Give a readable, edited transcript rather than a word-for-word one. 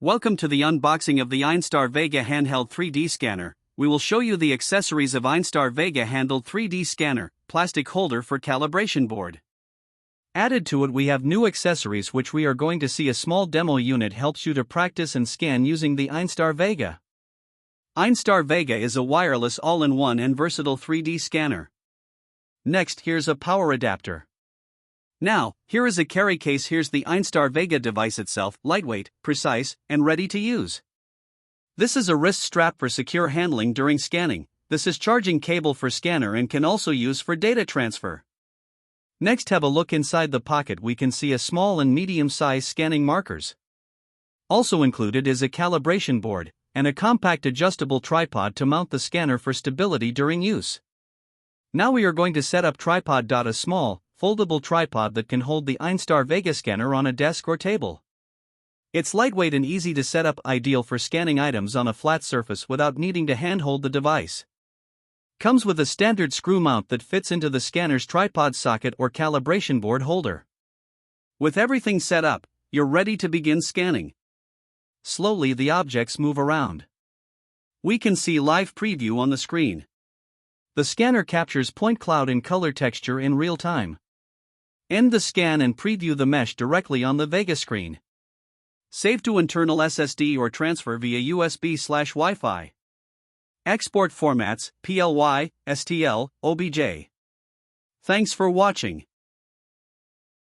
Welcome to the unboxing of the Einstar VEGA Handheld 3D Scanner. We will show you the accessories of Einstar VEGA Handheld 3D Scanner, plastic holder for calibration board. Added to it we have new accessories which we are going to see. A small demo unit helps you to practice and scan using the Einstar VEGA. Einstar VEGA is a wireless all-in-one and versatile 3D scanner. Next, here's a power adapter. Now, here is a carry case. Here's the Einstar VEGA device itself, lightweight, precise, and ready to use. This is a wrist strap for secure handling during scanning. This is charging cable for scanner and can also use for data transfer. Next, have a look inside the pocket. We can see a small and medium size scanning markers. Also included is a calibration board and a compact adjustable tripod to mount the scanner for stability during use. Now we are going to set up tripod. A small, foldable tripod that can hold the Einstar VEGA scanner on a desk or table. It's lightweight and easy to set up, ideal for scanning items on a flat surface without needing to handhold the device. Comes with a standard screw mount that fits into the scanner's tripod socket or calibration board holder. With everything set up, you're ready to begin scanning. Slowly the objects move around. We can see live preview on the screen. The scanner captures point cloud and color texture in real time. End the scan and preview the mesh directly on the VEGA screen. Save to internal SSD or transfer via USB/Wi-Fi. Export formats: PLY, STL, OBJ. Thanks for watching.